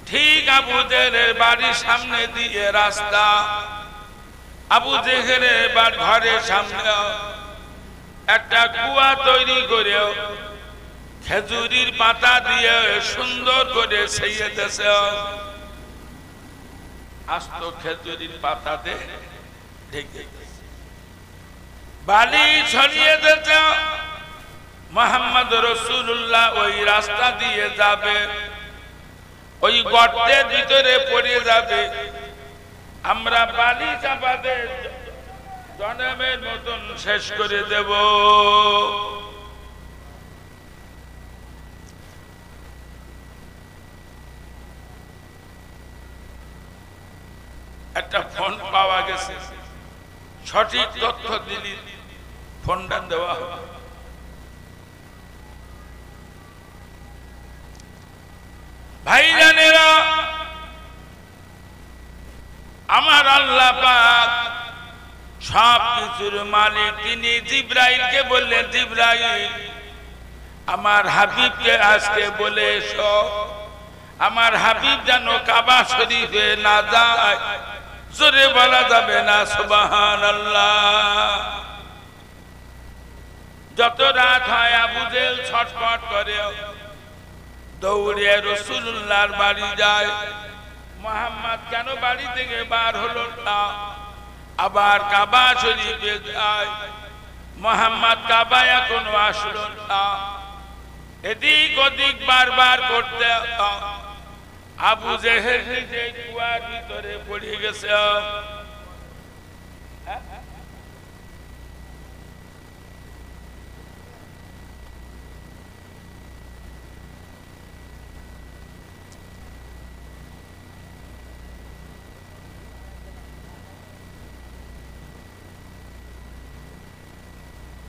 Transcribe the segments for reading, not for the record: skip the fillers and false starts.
ঠিক আবু জেহেলের বাড়ির সামনে দিয়ে রাস্তা, আবু জেহেলের ঘরের সামনে একটা কুয়া তৈরি করে খেজুরির পাতা দিয়ে সুন্দর করে ছেয়েছে, আস্ত খেজুরির পাতাতে ঢেকে বালি ছড়িয়ে দিয়েছে। মুহাম্মদ রাসূলুল্লাহ ওই রাস্তা দিয়ে যাবে, ওই গর্তের ভিতরে পড়ে যাবে। আমরা বালি চাপাতে জনমের মতন শেষ করে দেব। একটা ফোন পাওয়া গেছে, সঠিক তথ্য দিলি ফোনটা দেওয়া হবে। ভাইজানেরা, আমার আল্লাহ পাক সব কিছুর মালিক, তিনি জিবরাইলকে বললেন, জিবরাইল আমার হাবিবকে আজকে বলে এসো, আমার হাবিব যেন কাবা শরীফে না যায়। জোরে বলা যাবে না সুবহানাল্লাহ। যত রাত হয় আবু জেহেল ছটফট করে দৌড়ে রাসূলুল্লাহর বাড়ি যায়। মুহাম্মদ কেন বাড়ি থেকে বার হলো না? আবার কাবা শরীফে যায়। মুহাম্মদ কাবা এখনো আসলো না। এদিক ওদিক বারবার করতে আবু জেহেল নিজে কুয়ার ভিতরে পড়ে গেছে।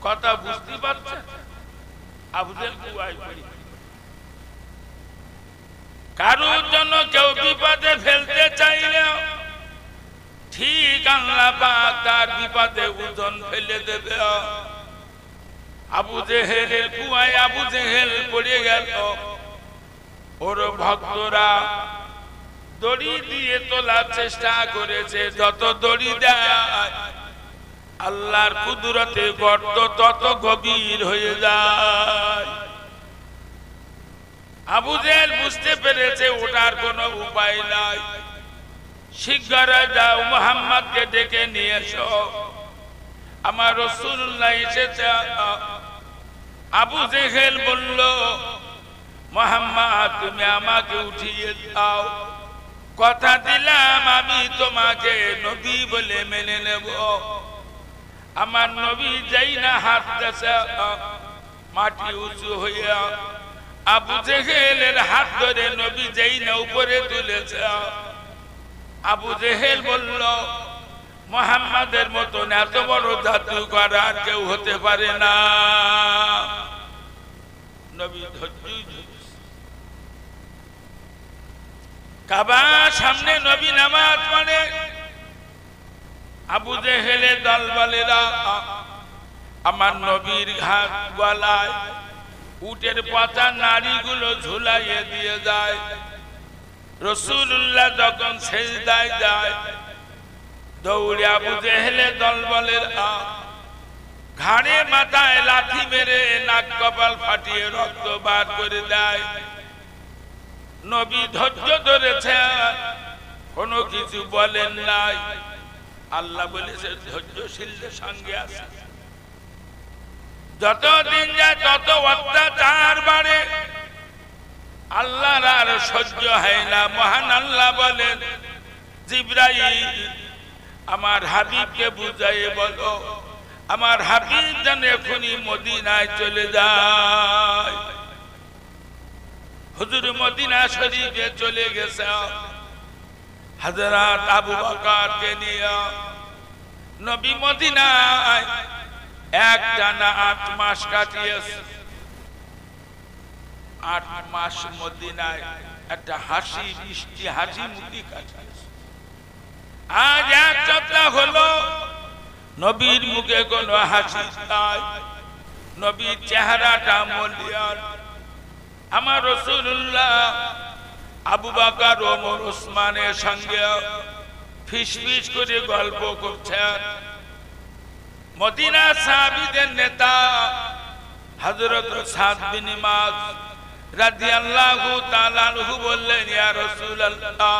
কথা বুঝতে পারছেন? আবু জেহেল কুয়ায় পড়ে, কারোর জন্য কেউ বিপদে ফেলতে চাইলে ঠিক আল্লাহ পাক তার বিপদে ওজন ফেলে দেবে। আবু জেহেলের কুয়ায় আবু জেহেল পড়ে গেল। ওর ভক্তরা দড়ি দিয়ে তোলার চেষ্টা করেছে, যত দড়ি দেয় আল্লাহর কুদরতে গর্ত তত গভীর হয়ে যায়। আবু জেহেল বুঝতে পেরেছে ওটার কোনো উপায় নাই। শিগগিরই যাও, মুহাম্মদকে ডেকে নিয়ে এসো, আমার রাসূলুল্লাহ এসেছে। আবু জেহেল বলল, মুহাম্মদ তুমি আমাকে উঠিয়ে দাও, কথা দিলাম আমি তোমাকে নবী বলে মেনে নেব। আমার নবী যেই না হাত দিয়েছে মাটি উঁচু হইয়া আবু জেহেলের হাত ধরে নবী যেই না উপরে তুলেছে। আবু জেহেল বলল, মুহাম্মাদের মতন এত বড় জাদুকর আর কেউ হতে পারে না। নবী কাবার সামনে নবী নামাজ পড়ে। আবু জেহেলের দলবলেরা আমার নবীর ঘাট গলায় উটের পাতা নাড়িগুলো ঝুলাইয়ে দিয়ে যায়। রাসূলুল্লাহ যখন সেজদায় যায় দৌড়ে আবু জেহেলের দলবলেরা ঘাড়ে মাথায় লাথি মেরে নাক কপাল ফাটিয়ে রক্ত বার করে দেয়। নবী ধৈর্য ধরেছে, কোনো কিছু বলেন নাই। আল্লাহ বলেছে ধৈর্যশীলদের সঙ্গে আছে। যত দিন যায় তত অত্যাচার বাড়ে, আল্লাহর আর সহ্য হয় না। মহান আল্লাহ বলেন, জিবরাইল আমার হাবিবকে বুঝাইয়ে বলো আমার হাবিব যেন এখনই মদিনায় চলে যায়। হুজুর মদিনা শরীফে চলে গেছে। হযরত আবু বকরকে নিয়ে নবী মদিনায় একটানা 8 মাস কাটিয়েছে। 8 মাস মদিনায় একটা হাসি মিষ্টি হাসি মুখে কাটিয়েছে। আজ এক সপ্তাহ হলো নবীর মুখে কোনো হাসি নাই, নবীর চেহারাটা মলিয়ান। আমার রাসূলুল্লাহ আবু বকর ওমর ওসমানের সঙ্গে ফিসফিস করে গল্প করছেন। মদিনা সাহাবীদের নেতা হযরত সাদ বিন মুআয রাদিয়াল্লাহু তাআলা আনহু বললেন, ইয়া রাসূলুল্লাহ,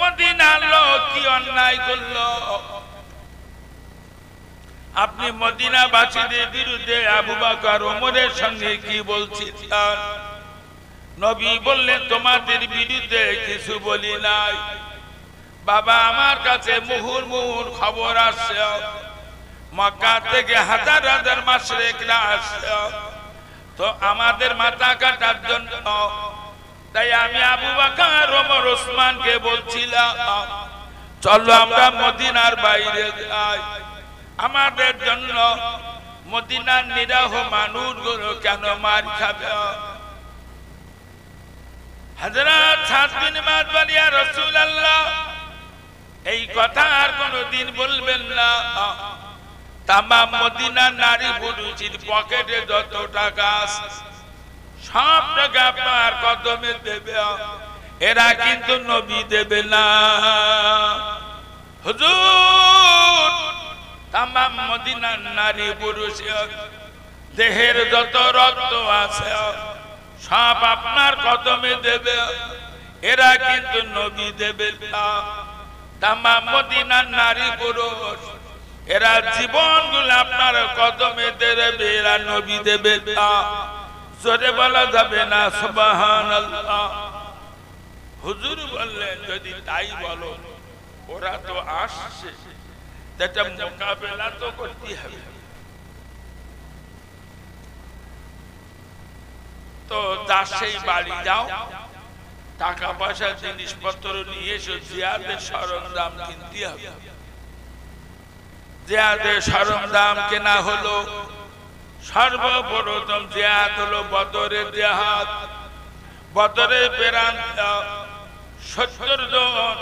মদিনার লোক কি অন্যায় করলো? আপনি মদিনাবাসীদের বিরুদ্ধে আবু বকর ওমরের সঙ্গে কি বলছিলেন? নবী বললেন, তোমাদের বিরুদ্ধে কিছু বলি নাই বাবা, আমার কাছে মুহুর খবর আসছে, মক্কা থেকে হাজার হাজার মুশরিকরা আসছে তো আমাদের মাথা কাটার জন্য। তাই আমি আবু বকর ওমর ওসমানকে বলছিলাম, চলো আমরা মদিনার বাইরে যাই, আমাদের জন্য মদিনার নিরীহ মানুষগুলো কেন মার খাবে? হযরত সাদ বিন মুআয বলেন, ইয়া রাসূলুল্লাহ, এই কথা আর কোনদিন বলবেন না। তামাম মদিনার নারী পুরুষের পকেটে যত টাকা আছে সব টাকা আপনার কদমে দেবে, এরা কিন্তু নবী দেবে না। হুজুর, তামাম মদিনার নারী পুরুষের দেহের যত রক্ত আছে সব আপনার কদমে দেবে, এরা কিন্তু নবী দেবে না। তামাম মদিনার নারী পুরুষ এরা জীবনগুলো আপনার কদমে দেবে, এরা নবী দেবে না। জোরে বলা যাবে না সুবহানাল্লাহ। হুজুর বললেন, যদি তাই বলো, ওরা তো আসছে, এটা মোকাবেলা তো করতে হবে। তো দাসেই বাড়ি যাও, টাকা পয়সা জিনিসপত্র নিয়ে এসো, জিহাদের সরঞ্জাম কিনতে হবে। জিহাদের সরঞ্জাম কেনা হলো। সর্বপ্রথম জিহাদ হলো বদরের জিহাদ। বদরে প্রাণ 70 জন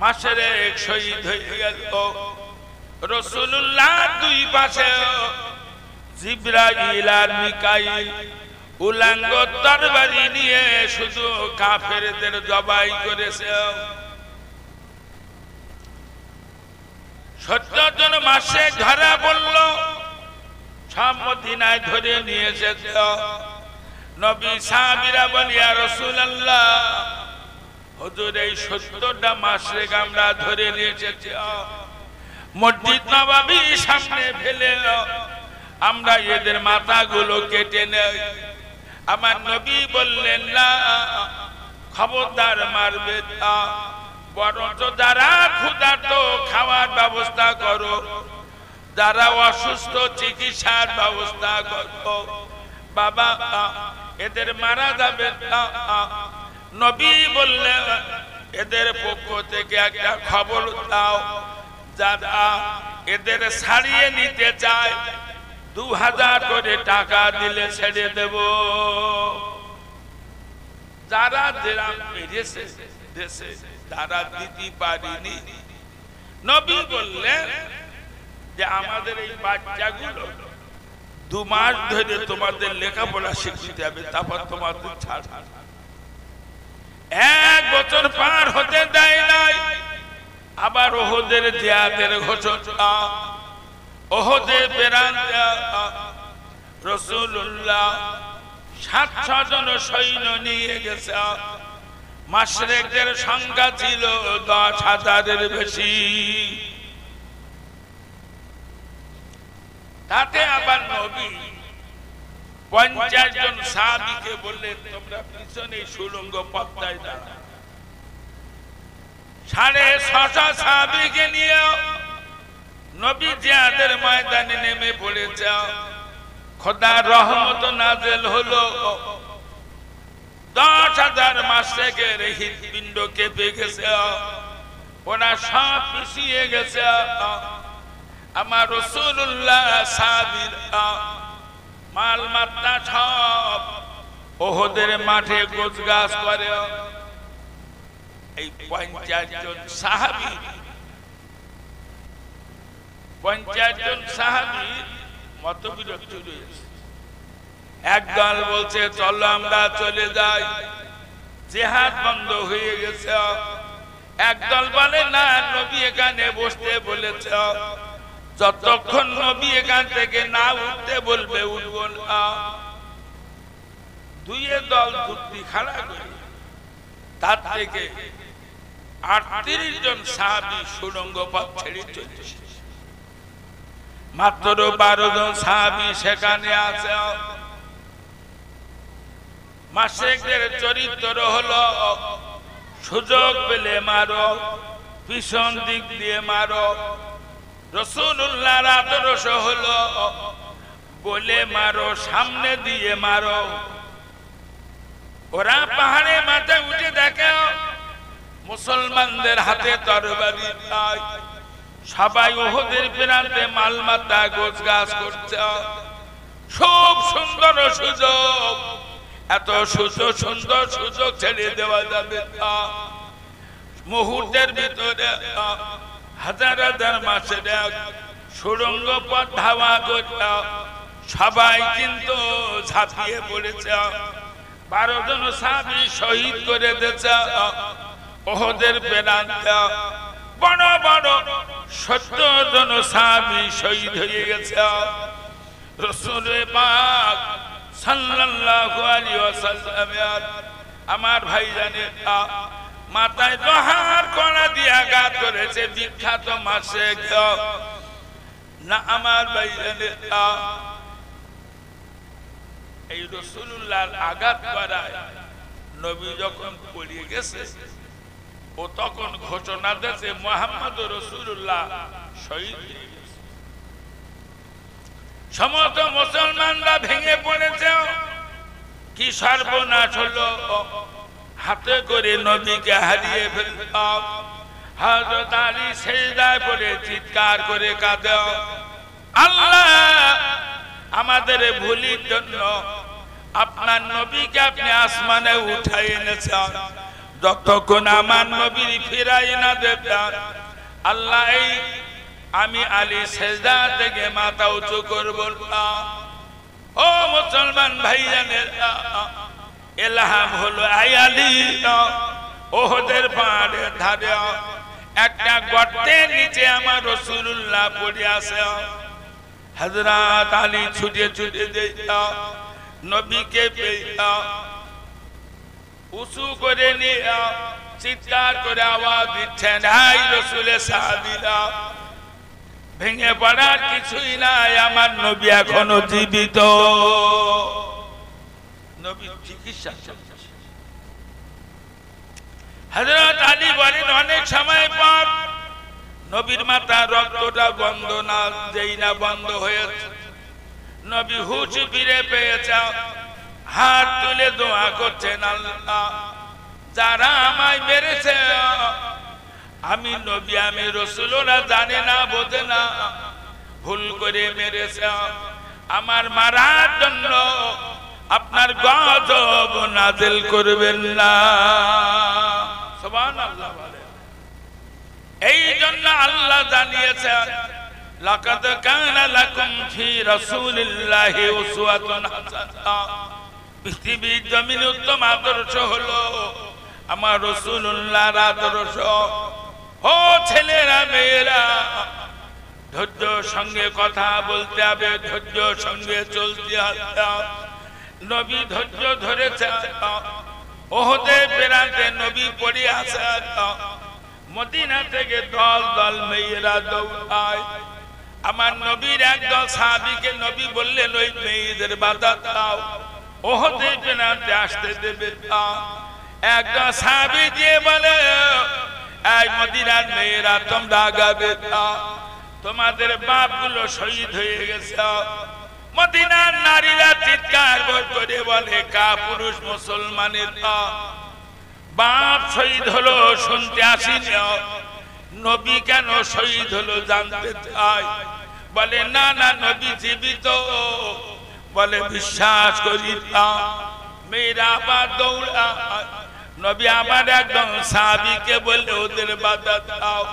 মাসের এক শহীদ হয়ে গেল। রাসূলুল্লাহ দুই পাশে জিবরাইল আর মিকাইল উলাঙ্গ তরবারি নিয়ে শুধু কাফেরদের জবাই করেছে। 70 জন মাসে ধরা পড়ল, সব মদিনায় ধরে নিয়ে এসেছে। নবী সাহাবীরা বলে, ইয়া রাসূলুল্লাহ, হুজুর এই 70টা মাসে আমরা ধরে নিয়ে এসেছি, মসজিদ নববীর সামনে ফেলে আমরা এদের মাথাগুলো কেটে নেই। আমার নবী বললেন, না, খবরদার মারবে না, বরঞ্চ যারা ক্ষুধার্ত খাওয়ার ব্যবস্থা করো, যারা অসুস্থ চিকিৎসার ব্যবস্থা করো বাবা, এদের মারা যাবে না। নবী বললেন, এদের পক্ষ থেকে একটা খবর দাও, যারা এদের ছাড়িয়ে নিতে চায় 2000 করে টাকা দিলে ছেড়ে দেব। যারা জেরাম পেরেছে দেশে, তারা দিতে পারেনি। নবী বললেন যে আমাদের এই বাচ্চাগুলো 2 মাস ধরে তোমাদের লেখাপড়া শিখতে হবে, তারপর তোমাদের ছাড়। 1 বছর পার হতে দেয় নাই, আবার ওহদের জিহাদের ঘোষণা। ওহদে প্রাণ রাসূলুল্লাহ 700 জন সৈন্য নিয়ে গেছে। মুশরিকদের সংখ্যা ছিল 10,000-এর বেশি। তাতে আবার নবী 50 জন সাহাবীকে বললেন, তোমরা পিছনে সুড়ঙ্গ পথটায় দাঁড়াও। 650 সাহাবীকে নিয়ে নবী জিহাদের ময়দানে নেমে পড়েছে। খোদার রহমত নাযিল হলো। 10,000 মুশরিকের হৃদপিণ্ড কেঁপে গেছে, ওরা সব পিছিয়ে গেছে। আমার রাসূলুল্লাহ সাহাবীরা মাল মাত্রা সব ওহদের মাঠে গোছগাছ করে। এই 50 জন সাহাবী, 50 জন সাহাবী মতবিরোধ রয়েছে। একদল বলছে চলো আমরা চলে যাই, জিহাদ বন্ধ হয়ে গেছে। একদল বলে না, নবী এখানে বসতে বলেছে, যতক্ষণ নবী এখান থেকে না উঠতে বলবে উঠব না। দুই দল যুক্তি খাড়া করে তার থেকে 38 জন সাহাবী সুড়ঙ্গ পথ ছেড়ে চলেছে। মাত্র 12 জন সাহাবী সেখানে আছে। মাশরিকদের চরিত্র হলো সুযোগ পেলে মারো, পিছন দিক দিয়ে মারো। রাসূলুল্লাহর আদর্শ হলো বলে মারো, সামনে দিয়ে মারো। ওরা পাহাড়ে মাথায় উঠে দেখে মুসলমানদের হাতে তরবারি নাই, সবাই উহুদের প্রান্তে মালমাতা গোছগাছ করছে। খুব সুন্দর সুযোগ, এত সুন্দর সুযোগ ছেড়ে দেওয়া যাবে না। মুহূর্তের ভিতরে হাজার হাজার মাসের সুড়ঙ্গ পথ ধাওয়া করছে। সবাই কিন্তু ঝাঁপিয়ে পড়েছে। 12 জন সাহাবী শহীদ করে দিয়েছে উহুদের প্রান্তে। বড় বড় 70 জন সাহাবী শহীদ হয়ে গেছে। রাসূল পাক সাল্লাল্লাহু আলাইহি ওয়াসাল্লাম আমার ভাইজানের মাথায় লোহার কড়া দিয়ে আঘাত করেছে। বিখ্যাত মাশরিক না আমার ভাইজানের এই রাসূলুল্লাহর আঘাত করায় নবী যখন পড়ে গেছে, ও তখন ঘোষণা দিয়েছে মুহাম্মদুর রাসূলুল্লাহ শহীদ হয়ে গেছে। সমস্ত মুসলমানরা ভেঙে পড়েছে। কি সর্বনাশ হলো! হাতে করে নবীকে হারিয়ে ফেললাম। হযরত আলী সিজদায় পড়ে চিৎকার করে কাঁদে, আল্লাহ আমাদের ভুলের জন্য আপনার নবীকে আপনি আসমানে উঠাই এনেছেন, যতক্ষণ আমার নবীর ফিরাই না দেবেন আল্লাহ আমি আলী সিজদা থেকে মাথা উঁচু করব না। ও মুসলমান ভাইজানেরা, এলহাম হলো আই আলী উহুদের পাহাড়ের ধারে একটা গর্তের নিচে আমার রাসূলুল্লাহ পড়ে আছে। হযরত আলী ছুটে ছুটে যাইতা নবীকে পেইতা, উঁচু করে নিয়ে চিৎকার করে আওয়াজ দিচ্ছেন, হাই রাসূলের সাহাবীরা, ভেঙে পড়ার কিছুই নাই, আমার নবী এখনো জীবিত। নবীর চিকিৎসা চলছে। হযরত আলী বলেন, অনেক সময় পর নবীর মাথা রক্তটা বন্ধ না, যেই না বন্ধ হয়েছে, নবী হুঁশ ফিরে পেয়েছে। হাত তুলে দোয়া করছেন, আল্লাহ যারা আমায় মেরেছে আমি নবী আমি রাসূল, ওরা জানে না বোঝে না, ভুল করে মেরেছে, আমার মারার জন্য আপনার গজব নাযিল করবেন না। সুবহানাল্লাহ বলেন। এই জন্য আল্লাহ জানিয়েছেন, লাকাদ কানা লাকুম ফি রাসূলিল্লাহি উসওয়াতুন হাসানাহ। পৃথিবীর জমিনে উত্তম আদর্শ হলো আমার রাসূলুল্লাহর আদর্শ। ও ছেলেরা মেয়েরা, ধৈর্য সঙ্গে কথা বলতে হবে, ধৈর্য সঙ্গে চলতে হবে। নবী ধৈর্য ধরেছে। উহুদের প্রান্তে নবী পড়ে আছে। মদিনা থেকে দল দল মেয়েরা দৌড়ায়। আমার নবীর একদল সাহাবীকে নবী বললেন, ওই মেয়েদের বাধা দাও, উহুদের প্রান্তে আসতে দেবে না। একদল সাহাবী দিয়ে বলে, এই মদিনার মেয়েরা তোমরা আগাবে না, তোমাদের বাপগুলো শহীদ হয়ে গেছে। মদিনার নারীরা চিৎকার করে বলে, কাপুরুষ মুসলমানের বাপ শহীদ হলো শুনতে আসিনি, নবী কেন শহীদ হলো জানতে চাই। বলে না না, নবী জীবিত। বলে বিশ্বাস করি না। মেয়েরা আবার দৌড়া, নবী আমার একদম সাহাবীকে বললে ওদের বাধা দাও,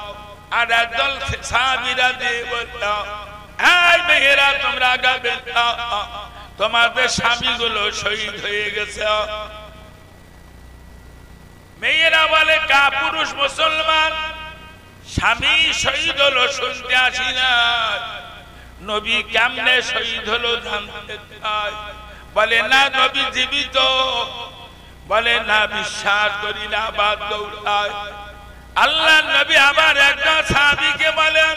আর একদল সাহাবীরা দিয়ে বললো, এই মেয়েরা তোমরা আগাবে না, তোমাদের স্বামীগুলো শহীদ হয়ে গেছে। মেয়েরা বলে কাপুরুষ মুসলমান স্বামী শহীদ হলো শুনতে আসি না, নবী কেমনে শহীদ হলো জানতে চাই। বলে না নবী জীবিত, বলে না বিশ্বাস করি না, বাদ দৌড়ায়। আল্লাহ নবী আবার একজন সাহাবীকে বলেন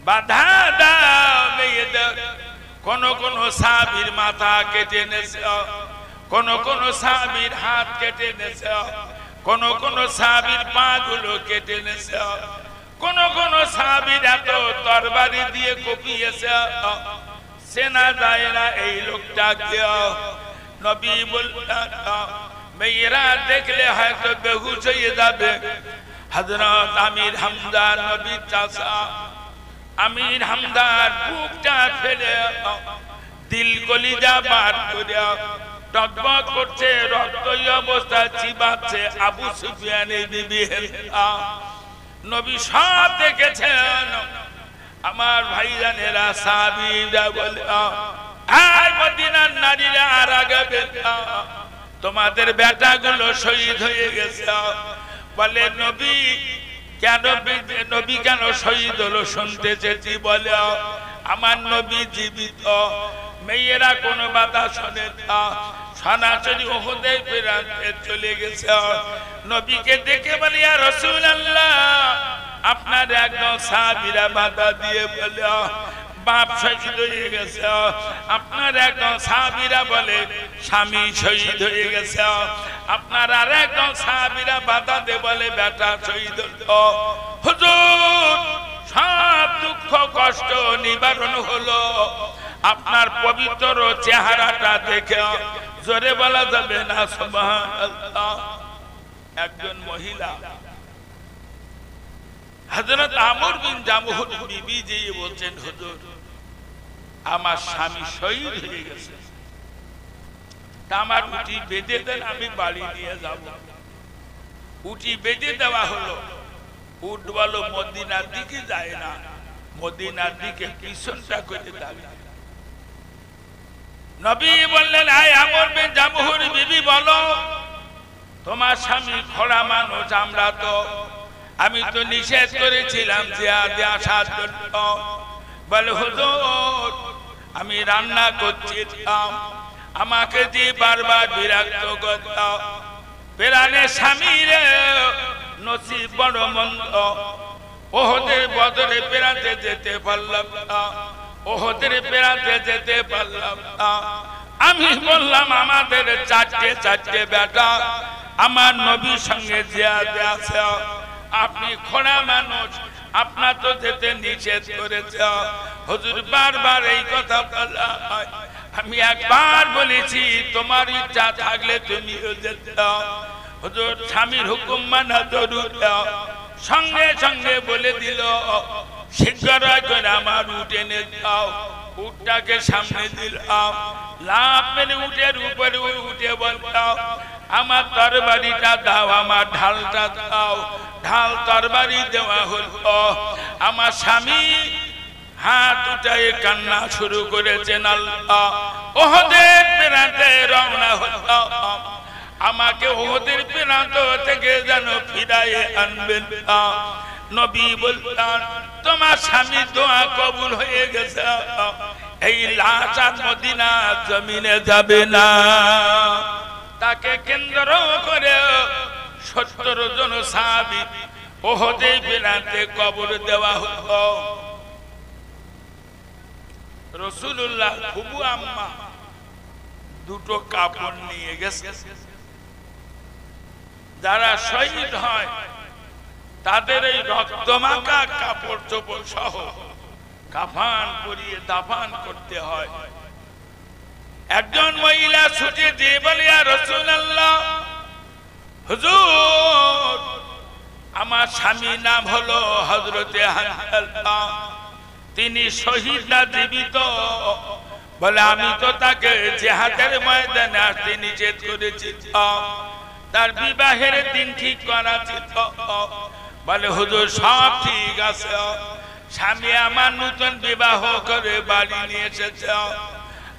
বাধা দাও মেয়েদের। কোন কোন সাহাবীর মাথা কেটে এনেছে, কোন কোন সাহাবীর হাত কেটে এনেছে, কোন কোন সাহাবীর পা গুলো কেটে এনেছে, কোন কোন সাহাবীর এত তরবারি দিয়ে কুপিয়েছে, সেনা যায় না এই লোকটাকে। নবী বললেন মেয়েরা দেখলে হয়তো বেহুশ হয়ে যাবে। হযরত আমির হামজা নবীর চাচা, আমির হামজার বুকটা ফেলে দিল কলিজা বার করে টকবক করছে, রক্তই অবস্থা চিবাচ্ছে আবু সুফিয়ানের বিবি হিন্দা। নবী সব দেখেছেন। আমার ভাইজানেরা সাহাবীরা বলে আয় মদিনার নারীরা আর আগাবে না, তোমাদের বেটাগুলো শহীদ হয়ে গেছে। বলে নবী কেন, নবী কেন শহীদ হলো শুনতে চেয়েছি। বলে আমার নবী জীবিত। মেয়েরা কোনো বাধা শোনে না, সরাসরি ওহুদের প্রান্তে চলে গেছে। নবীকে দেখে বলে ইয়া রাসূলুল্লাহ, আপনার একদম সাহাবীরা বাধা দিয়ে বলে বাপ শহীদ হয়ে গেছে। আপনার একদম সাহাবীরা বলে স্বামী শহীদ হয়ে গেছে। আপনার আর একদম সাহাবীরা বাধা দিয়ে বলে বেটা শহীদ হলো। হুজুর সব দুঃখ কষ্ট নিবারণ হলো আপনার পবিত্র চেহারাটা দেখে। জোরে বলা যাবে না সুবহানাল্লাহ। একজন মহিলা হযরত আমর বিন জামুহ বিবি যে বলছেন হুজুর আমার স্বামী শহীদ হয়ে গেছে, তা আমার উটি বেঁধে দেন, আমি বাড়ি নিয়ে যাব। উটি বেঁধে দেওয়া হলো। উট বলো মদিনার দিকে যায় না, মদিনার দিকে পিছনটা করে দাঁড়িয়ে। নবী বললেন আয় আমর বিন জামুহর বিবি বলো তোমার স্বামী খোড়া মানুষ, আমরা তো আমি তো নিষেধ করেছিলাম জিহাদে আসার জন্য। বলে হুজুর আমি রান্না করছিলাম, আমাকে যে বারবার বিরক্ত করতো। প্রাণের স্বামীরে নসিব বড় মন্দ, ওহদের বদরে পেরাতে যেতে পারলাম না, ওহদের পেরাতে যেতে পারলাম না। আমি বললাম আমাদের চারটে চারটে বেটা আমার নবীর সঙ্গে জিহাদে আছে, আপনি খোড়া মানুষ, আপনার তো যেতে নিষেধ করেছে। হুজুর বারবার এই কথা বলা, আমি একবার বলেছি তোমার ইচ্ছা থাকলে তুমিও যেতে। হুজুর স্বামীর হুকুম মানা জরুরি। সঙ্গে সঙ্গে বলে দিল শীঘ্র করে আমার উট এনে দাও। উটটাকে সামনে দিলাম, লাফ মেরে উটের উপরে উঠে বললাম আমার তরবারিটা দাও, আমার ঢালটা দাও। ঢাল তরবারি দেওয়া হলো। আমার স্বামী হাত উঠায় কান্না শুরু করেছেন। আল্লাহ ওহদের প্রান্তে রওনা হলো, আমাকে ওহদের প্রান্ত থেকে যেন ফিরায়ে আনবেন। নবী বললেন তোমার স্বামী দোয়া কবুল হয়ে গেছে, এই লাশ আর মদিনা জমিনে যাবে না। তাকে কেন্দ্র করে 70 জন সাহাবী ওহদের প্রান্তে কবর দেওয়া হলো। রাসূলুল্লাহ ফুবু আম্মা দুটো কাপড় নিয়ে গেছে। যারা শহীদ হয় তাদের এই রক্তমাখা কাপড় চোপড় সহ কাফন পরিয়ে দাফন করতে হয়। একজন মহিলা ছুটে দিয়ে বলে ইয়া রাসূলুল্লাহ, হুজুর আমার স্বামীর নাম হলো হযরতে হানজালা, তিনি শহীদ না জীবিত? বলে আমি তো তাকে জিহাদের ময়দানে আসতে নিষেধ করেছি, তার বিবাহের দিন ঠিক করা ছিল। বলে হুজুর সব ঠিক আছে, স্বামী আমার নতুন বিবাহ করে বাড়ি নিয়ে এসেছে,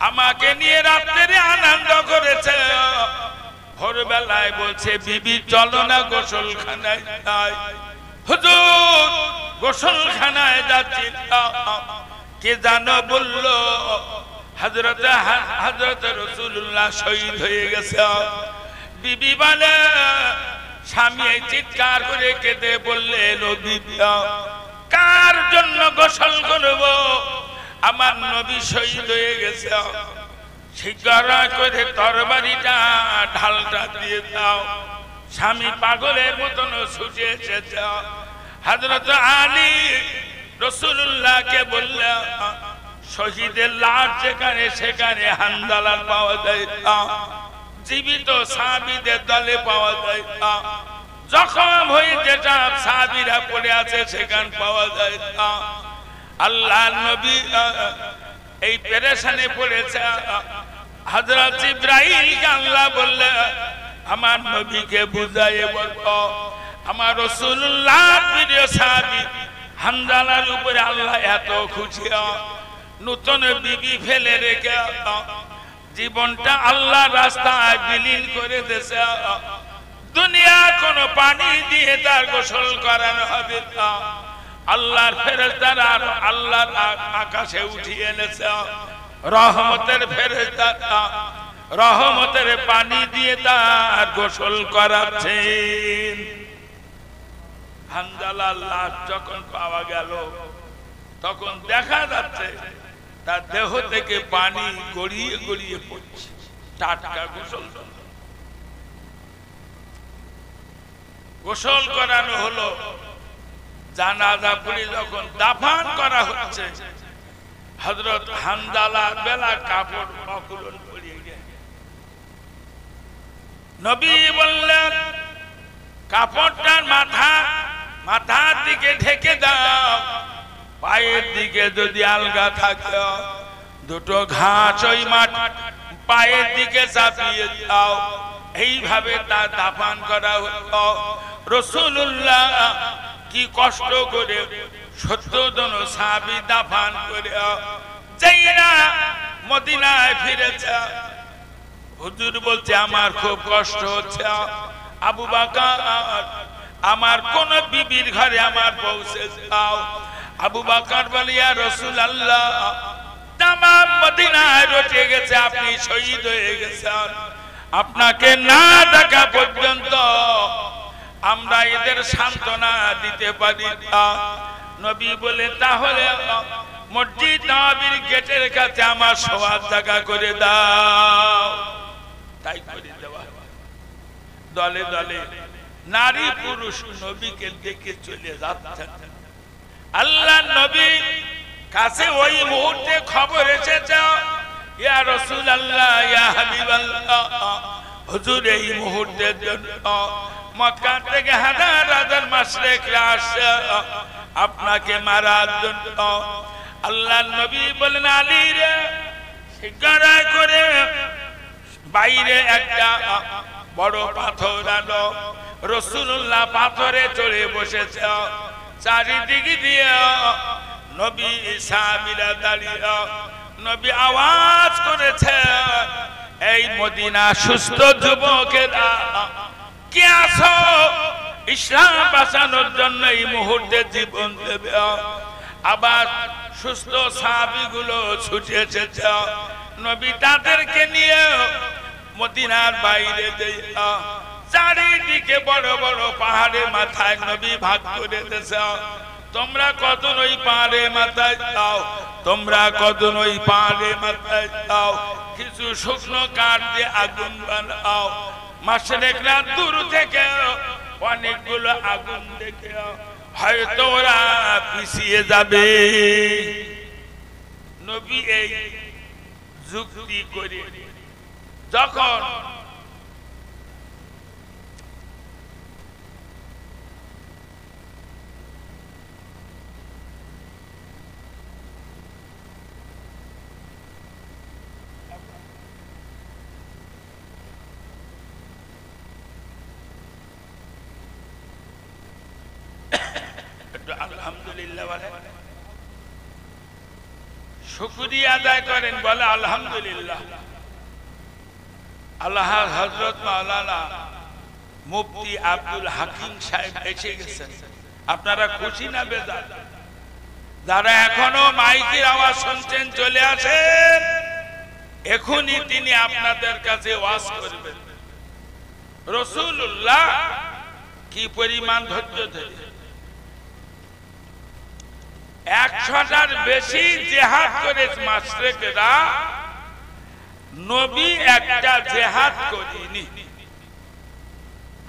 আমাকে নিয়ে রাত্রে আনন্দ করেছে। ভোরবেলায় বলছে বিবি চলো না গোসলখানায় যাই। হুজুর গোসলখানায় যাচ্ছি, কে জানো বলল হযরত রাসূলুল্লাহ শহীদ হয়ে গেছে। বিবি বলে, স্বামী চিৎকার করে কেঁদে বললে, নবী কার জন্য গোসল করব? আমার নবী শহীদ হয়ে গেছে। শীঘ্র করে তরবারিটা ঢালটা দিয়ে দাও। স্বামী পাগলের মতন ছুটে এসেছে। হযরত আলী রাসূলুল্লাহকে বললে, শহীদের লাশ যেখানে সেখানে হানজালার পাওয়া যায় না, জীবিত সাহাবীদের দলে পাওয়া যায় না, জখম হয়ে যেটা সাহাবীরা পড়ে আছে সেখান পাওয়া যায় না। আল্লাহর নবী এই পেরেশানে পড়েছে। হযরত জিবরাইলকে আল্লাহ বললে, আমার নবীকে বুঝাইয়ে বলতো আমার রাসূলুল্লাহ প্রিয় সাহাবী হানজালার উপরে আল্লাহ এত খুশি, নতুন বিবি ফেলে রেখে জীবনটা আল্লাহ রাস্তায় বিলীন করে দিয়েছে। দুনিয়া কোন পানি দিয়ে তার গোসল করানো হবে না। আল্লাহর ফেরেশতারা আল্লাহর আকাশে উঠিয়ে এনেছে রহমতের ফেরেশতারা, রহমতের পানি দিয়ে তার গোসল করাচ্ছেন। হানজালার লাশ যখন পাওয়া গেল তখন দেখা যাচ্ছে তার দেহ থেকে পানি গড়িয়ে গড়িয়ে পড়ছে। টাটকা গোসল গোসল করানো হলো। জানাজা পড়ে যখন দাফন করা হচ্ছে, হযরত হানজালার বেলা কাপড় অকুলন পড়িয়ে গেল। নবী বললেন, কাপড়টার মাথার দিকে ঢেকে দাও, পায়ের দিকে যদি আলগা থাকে দুটো ঘাস ওই মাঠ পায়ের দিকে চাপিয়ে দাও। এইভাবে তার দাফন করা হলো। রাসূলুল্লাহ কি কষ্ট করে 70 জন সাহাবী দাফন করে যাইরা মদিনায় ফিরেছে। হুজুর বলছে, আমার খুব কষ্ট হচ্ছে। আবু বকর, আমার কোন বিবির ঘরে আমার পৌঁছে যাও। আবু বকর বলে, ইয়া রাসূলুল্লাহ, তামাম মদিনায় রটে গেছে, আপনি শহীদ হয়ে গেছেন, আপনাকে না দেখা পর্যন্ত আমরা এদের সান্ত্বনা দিতে পারি না। নবী বলে, তাহলে মসজিদ নববীর গেটের কাছে আমার শোয়ার জায়গা করে দাও। তাই করে দেওয়া। দলে দলে নারী পুরুষ নবীকে দেখে চলে যাচ্ছে। আল্লাহ নবী কাছে ওই মুহূর্তে খবর এসেছে, ইয়া রাসূলুল্লাহ, ইয়া হাবিবাল্লাহ, হুজুর এই মুহূর্তের জন্য মক্কা থেকে হাজার হাজার মুশরিকরা আসছে আপনাকে মারার জন্য। আল্লাহর নবী বলেন, আলী রে, শীঘ্র করে বাইরে একটা বড় পাথর আনো। রাসূলুল্লাহ পাথরে চড়ে বসেছে। চারিদিকে দিয়ে নবী সাহাবীরা দাঁড়িয়ে। নবী আওয়াজ করেছে, এই মদিনা সুস্থ যুবকেরা কে আছো ইসলাম বাঁচানোর জন্য এই মুহূর্তে জীবন দেবে? আবার সুস্থ সাহাবীগুলো ছুটে এসেছে। নবী তাদেরকে নিয়ে মদিনার বাইরে যাইয়া চারিদিকে বড় বড় পাহাড়ের মাথায় নবী ভাগ করে দিয়েছে। তোমরা কতজন ওই পাহাড়ের মাথায় যাও, তোমরা কতজন ওই পাহাড়ের মাথায় যাও, কিছু শুকনো কাঠ দিয়ে আগুন বানাও। মুশরিকরা দূর থেকে অনেকগুলো আগুন দেখে হয়তো ওরা পিছিয়ে যাবে। নবী এই যুক্তি করে যখন আলহামদুলিল্লাহ বলে, শুকরিয়া আদায় করেন, বলে আলহামদুলিল্লাহ। আল্লাহ হযরত মাওলানা মুফতি আব্দুল হাকিম সাহেব এসে গেছেন। আপনারা খুশি না বেজার? যারা এখনো মাইকের আওয়াজ শুনছেন চলে আসেন, এখনই তিনি আপনাদের কাছে ওয়াজ করবেন। রাসূলুল্লাহ কি পরিমাণ ধৈর্য ধরে 100টার বেশি জিহাদ করেছে মাশরিকরা, নবী একটা জিহাদ করেনি।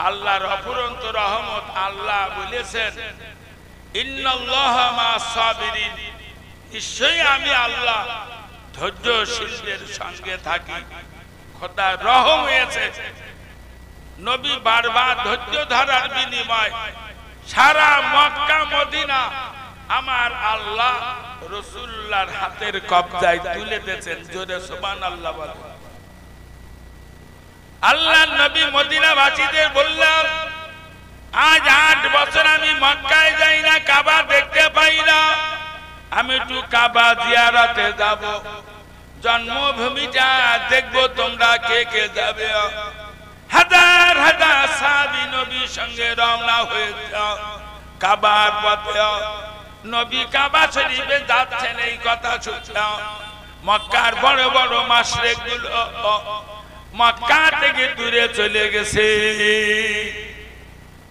আল্লাহর অফুরন্ত রহমত, আল্লাহ বলেছেন ইন্নাল্লাহা মা'আস সাবিরিন, নিশ্চয়ই আমি আল্লাহ ধৈর্যশীলদের সঙ্গে থাকি। খোদা রহম হয়েছে, নবী বারবার ধৈর্য ধরার বিনিময় সারা মক্কা মদিনা আমার আল্লাহ রাসূলুল্লাহর হাতের কবজায় তুলে দিয়েছেন। জোরে সুবহানাল্লাহ বলেন। আল্লাহর নবী মদিনাবাসীদের বললেন, আজ 8 বছর আমি মক্কায় যাই না, কাবা দেখতে পাই না, আমি একটু কাবা জিয়ারতে যাব, জন্মভূমিটা দেখবো, তোমরা কে কে যাবে? হাজার হাজার সাহাবী নবীর সঙ্গে রওনা হয়েছে কাবার পথে। নবী কাবা শরীফে যাচ্ছেন, এই কথা শুনছে মক্কার বড় বড় মুশরিকগুলো মক্কা থেকে দূরে চলে গেছে।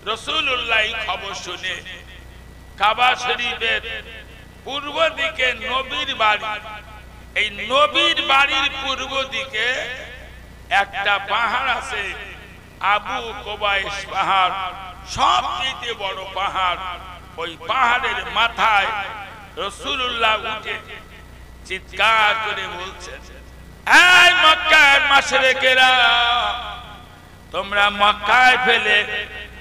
রাসূলুল্লাহ খবর শুনে কাবা শরীফের পূর্ব দিকে নবীর বাড়ি, এই নবীর বাড়ির পূর্ব দিকে একটা পাহাড় আছে, আবু কুবাইস পাহাড়, সবচেয়ে বড় পাহাড়। ওই পাহাড়ের মাথায় রাসূলুল্লাহ উঠে চিৎকার করে বলছেন, এই মক্কার মুশরিকেরা, তোমরা মক্কায় ফেলে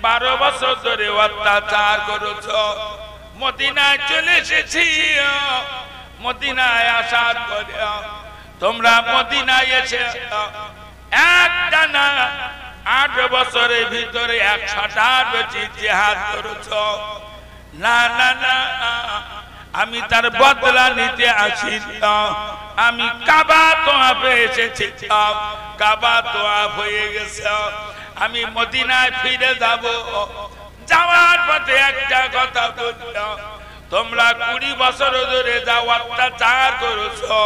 12 বছর ধরে অত্যাচার করেছো, মদিনায় চলে এসেছি, মদিনায় আসার পরে তোমরা মদিনায় এসে একটানা 8 বছরের ভিতরে 100টার বেশি জিহাদ করেছো। না না না, আমি তার বদলা নিতে আসি না, আমি কাবা তোয়াফে এসেছি, কাবা তোয়াফ হয়ে গেছে, আমি মদিনায় ফিরে যাব। যাওয়ার পথে একটা কথা বলছো, তোমরা 20 বছর ধরে যা অত্যাচার করেছো,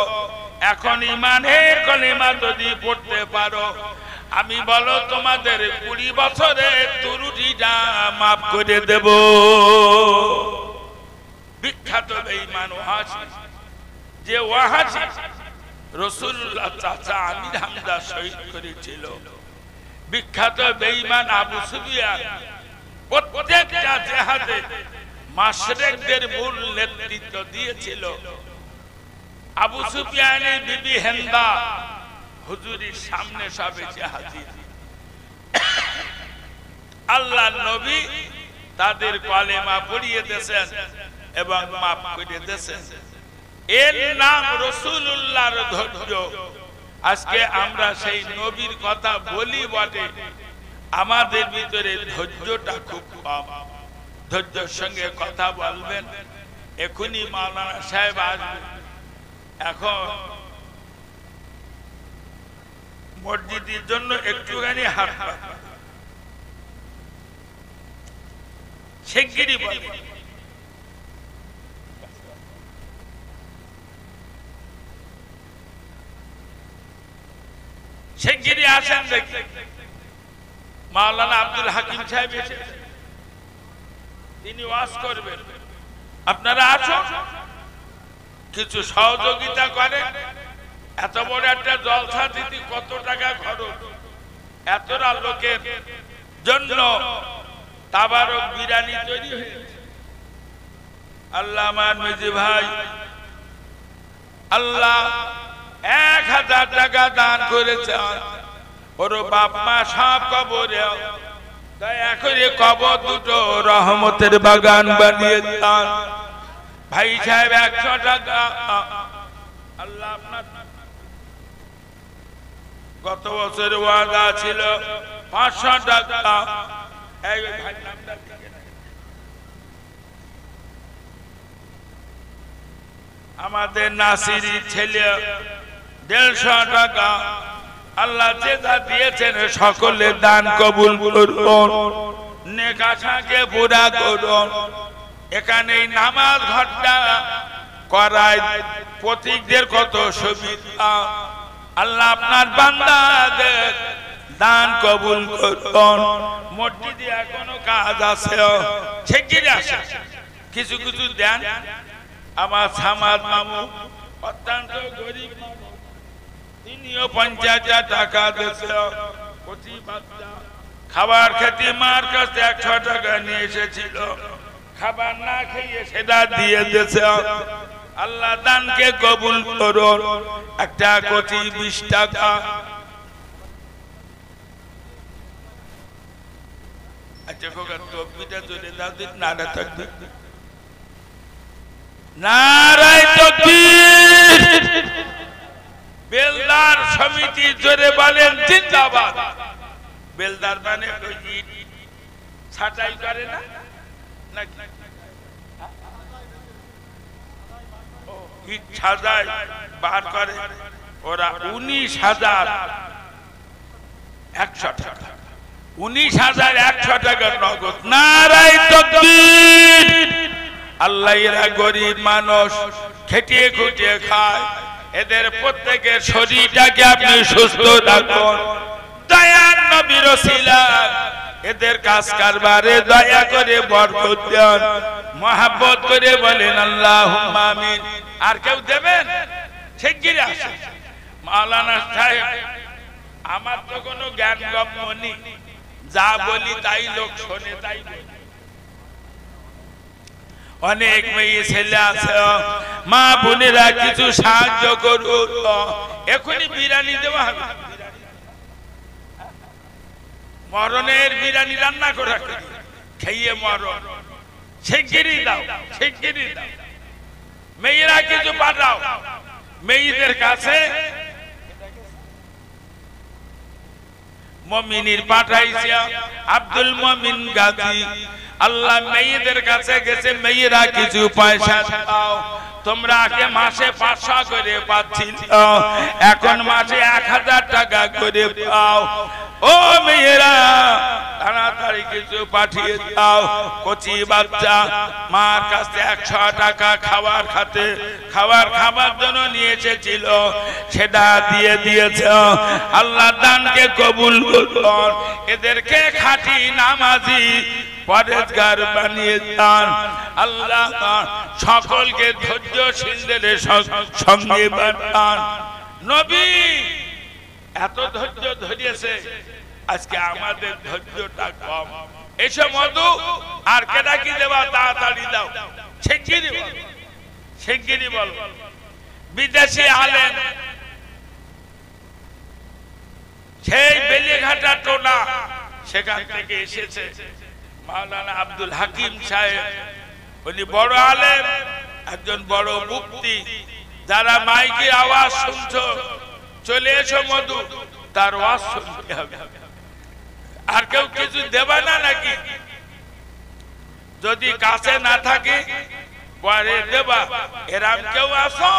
এখন ঈমানের কলিমা যদি পড়তে পারো, আমি বলো তোমাদের 20 বছরের ত্রুটিটা মাফ করে দেব। বিখ্যাত বেঈমান ওয়াহাশি, যে ওয়াহাশি রাসূলুল্লাহ চাচা আমির হামজা শহীদ করেছিল, বিখ্যাত বেঈমান আবু সুফিয়ান প্রত্যেকটা জিহাদে মুশরিকদের মূল নেতৃত্ব দিয়েছিল। আবু সুফিয়ানের বিবি হিন্দা হুজুরের সামনে সবে হাজির। আল্লাহর নবী তাদের কলেমা পড়িয়ে দিয়েছেন এবং মাফ করে দিয়েছেন। এর নাম রাসূলুল্লাহর ধৈর্য। আজকে আমরা সেই নবীর কথা বলি বটে, আমাদের ভিতরে ধৈর্যটা খুব কম। ধৈর্যের সঙ্গে কথা বলবেন, এখনই মাওলানা সাহেব আসবেন। এখন মসজিদের জন্য একটুখানি হাত শিগগিরই বলে শিগগিরই আসেন। দেখি মাওলানা আব্দুল হাকিম সাহেব এসেছেন, তিনি ওয়াজ করবেন। আপনারা আসুন, কিছু সহযোগিতা করেন। এত বড় একটা জলসা দিতে কত টাকা খরচ, এতটা লোকের জন্য তাবারক বিরিয়ানি তৈরি হয়েছে। আল্লাহ আমার মেজি ভাই, আল্লাহ 1000 টাকা দান করেছে, ওর বাপ মা সব কবরে, দয়া করে কবর দুটো রহমতের বাগান বানিয়ে দান। ভাই সাহেব 100 টাকা, আল্লাহ আপনার গত বছর ওয়াদা ছিল 500 টাকা। আমাদের নাসিরি ছেলে 150 টাকা, আল্লাহ যে যা দিয়েছেন সকলে দান কবুল করুন, নেক আশাকে পুরা করুন। এখানে নামাজ ঘরটা করায় প্রতীকদের কত সুবিধা। আল্লাহ আপনার বান্দাদের দান কবুল করুন। মসজিদে এখনো কাজ আছে, শিগগিরই আসে, কিছু কিছু দেন। আমার সামাদ মামু অত্যন্ত গরিব, তিনিও 50,000 টাকা দিয়েছে। খাবার খেতে মার কাছে 100 টাকা নিয়ে এসেছিল, খাবার না খেয়ে সেটা দিয়ে দিয়েছে। আল্লাহ দানকে কবুল করুন। একটা কচি 20 টাকা। আচ্ছা খোকা তকবীরটা জোরে দাও দিন, নারা তাকবীর, নারায়ে তাকবীর। বেলদার সমিতি জোরে বলেন জিন্দাবাদ। বেলদার মানে ওই ছাটাই করে না নাকি, ইট সাজায় বার করে ওরা। 19,100 টাকা, 19,100 টাকা নগদ। নারায়ে তাকবীর। আল্লাহ এরা গরিব মানুষ, খেটিয়ে খুটিয়ে খায়। এদের প্রত্যেকের শরীরটাকে আপনি সুস্থ রাখুন। দয়ার নবীর ওসিলা এদের কাজ কারবারে দয়া করে বরকত দেন, মহব্বত করে বলেন আল্লাহুম্মা আমিন। আর কেউ দেবেন? শিগগিরই আসেন। মাওলানা সাহেব, আমার তো কোনো জ্ঞান গম্য নেই, যা বলি তাই লোক শোনে, তাই অনেক মেয়ে ছেলে আছে, মা বোনেরা কিছু সাহায্য করুন। এখনই বিরিয়ানি দেওয়া হবে, মরণের বিরিয়ানি রান্না করে খেয়ে মরণ। শিগগিরই দাও, শিগগিরই দাও। মেয়েরা কিছু পাঠাও মেয়েদের কাছে। মমিনীর পাঠাইছে আব্দুল মমিন গাজী। আল্লাহ মেয়েদের কাছে গেছে, মেয়েরা কিছু পয়সা দাও। তোমরা আগে মাসে 500 করে পাচ্ছিল, এখন মাসে 1000 টাকা করে পাও। ও মেয়েরা তাড়াতাড়ি কিছু পাঠিয়ে দাও। কচি বাচ্চা মার কাছে 100 টাকা খাবার খাবার জন্য নিয়ে এসেছিল, সেটা দিয়ে দিয়েছে। আল্লাহ দানকে কবুল করুন। এদেরকে খাঁটি নামাজি পরেজগার বানিয়ে দান। আল্লাহ সকলকে ধৈর্যশীলদের সঙ্গে বানান। নবী এত ধৈর্য ধরিয়েছে, আজকে আমাদের ধৈর্যটা কম। এসব মধু আর কেটা কি দেবা, তাড়াতাড়ি দাও, শিগগিরই বল, শিগগিরই বল। বিদেশি আলেম সেই বেলিঘাটা টোনা, সেখান থেকে এসেছে মাওলানা আব্দুল হাকিম সাহেব। উনি বড় আলেম, একজন বড় মুফতি। যারা মাইকের আওয়াজ শুনছো, চলে এসো মধু, তার ওয়াজ শুনতে হবে। আর কেউ কিছু দেবা না নাকি? যদি কাছে না থাকে পরে দেবা। এরাম কেউ আসো?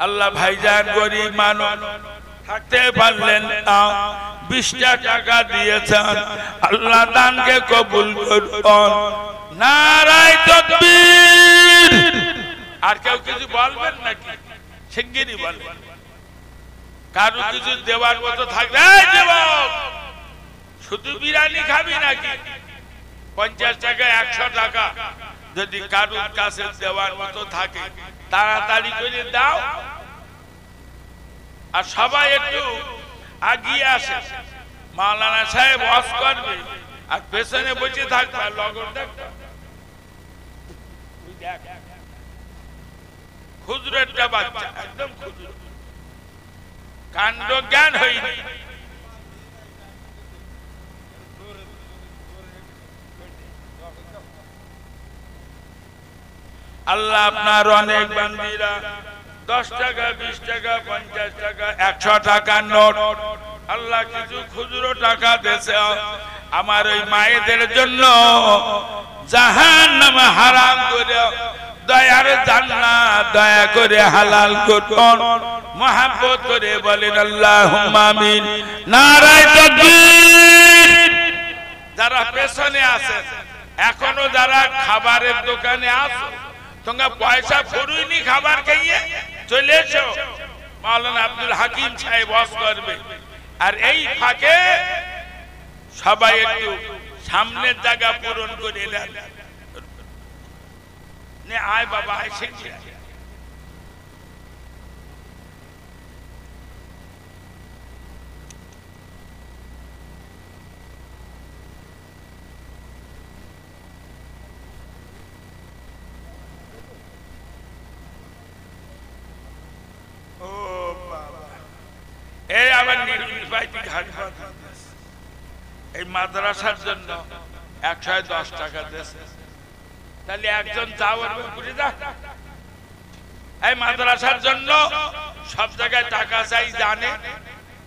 আল্লাহ ভাইজান গরিব মানুষ, থাকতে পারলেন না, 20টা টাকা দিয়েছেন। আল্লাহ দানকে কবুল করুন। নারায়ে তাকবীর। আর কেউ কিছু বলবেন নাকি? শিগগিরই বলবেন। কারো কিছু দেওয়ার মতো থাকবে? শুধু বিরিয়ানি খাবি নাকি? 50 টাকা 100 টাকা যদি কারোর কাছে দেওয়ার মতো থাকে তাড়াতাড়ি করে দাও। আর সবাই একটু আগিয়ে আসে। মাওলানা সাহেব ওয়াজ করবে আর পেছনে বসে থাকবে, লগন দেখবে। খুচরো একটা বাচ্চা, একদম খুচরো, কাণ্ড জ্ঞান হয়নি। আল্লাহ আপনার অনেক বান্দীরা 10 টাকা 20 টাকা 50 টাকা 100 টাকা নোট, আল্লাহ কিছু খুচরো টাকা দিয়েছে। আমার ওই মায়েদের জন্য জাহান্নাম হারাম করে দয়ার জান্নাত দয়া করে হালাল করুন মহব্বত করে বলেন আল্লাহুম্মা আমিন নারায়ে তাকবীর। যারা পেছনে আছেন এখনো যারা খাবারের দোকানে আছো তোমরা পয়সা ফুরুইনি খাবার খেয়ে চলে এসো, মাওলানা আব্দুল হাকিম সাহেব ওয়াজ করবে। আর এই ফাঁকে সবাই একটু সামনের জায়গা পূরণ করে নেন। নে আয় বাবা আয় শিখে এই আবার নির্বাচিত ঘাট এই মাদ্রাসার জন্য 110 টাকা দিয়েছে। তাহলে একজন যাওয়ার ঘুরে যা এই মাদ্রাসার জন্য সব জায়গায় টাকা চাই জানে,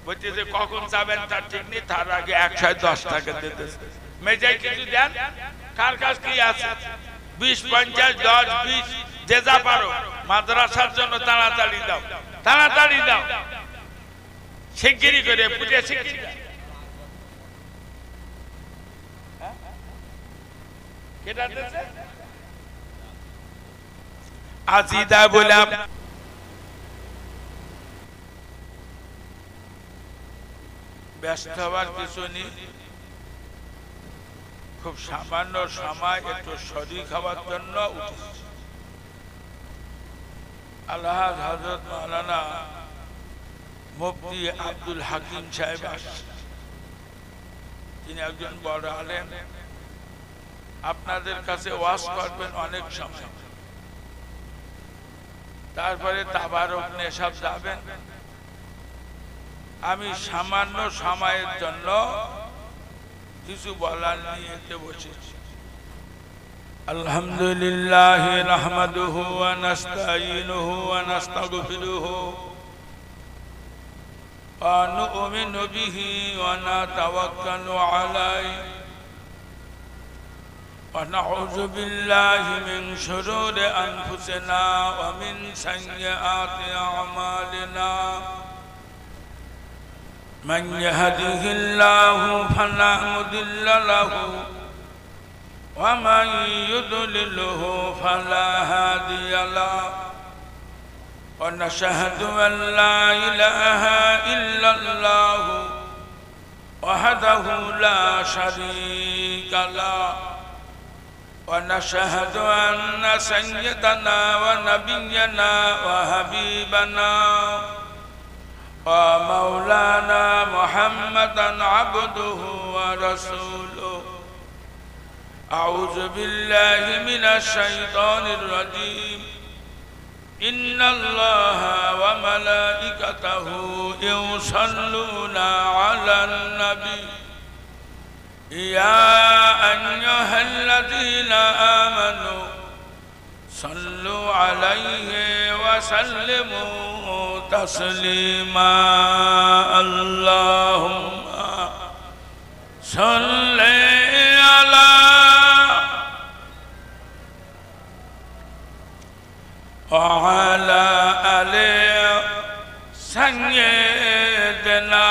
বলছে যে কখন যাবেন তার ঠিক নেই, তার আগে 110 টাকা দিতেছে। মেজাই কিছু দেন, কার কাছ কি আছে 20 50 10 20 যে যা পারো মাদ্রাসার জন্য তাড়াতাড়ি দাও, তাড়াতাড়ি দাও, শিগগিরই করে পুজো শিগগিরই। কেটা দিতেছে আজিদা বললাম ব্যস্ত হওয়ার কিছু নেই, খুব সামান্য সময় একটু শরীর খাওয়ার জন্য উঠেছি। আল্লাহ হযরত মাওলানা মুফতি আব্দুল হাকিম সাহেব আসছেন, তিনি একজন বড় আলেম, আপনাদের কাছে ওয়াজ করবেন অনেক সময়, তারপরে তাবারক নেশাব যাবেন। আমি সামান্য সময়ের জন্য কিছু বলার নিয়ে বসেছি। আলহামদুলিল্লাহ নাহমাদুহু ওয়া নাস্তাঈনুহু ওয়া নাস্তাগফিরুহু ওয়া নু'মিনু বিহি ওয়া নাতাওয়াক্কালু আলাইহি ونعوذ بالله من شرور أنفسنا ومن سيئات أعمالنا من يهده الله فلا مضل له ومن يضلله فلا هادي له ونشهد أن لا إله إلا الله وحده لا شريك له ونشهد أن سيدنا ونبينا وحبيبنا ومولانا محمدا عبده ورسوله أعوذ بالله من الشيطان الرجيم إن الله وملائكته يصلون على النبي يا أيها الذين آمنوا صلوا عليه وسلموا تسليما اللهم صل على وعلى آل سيدنا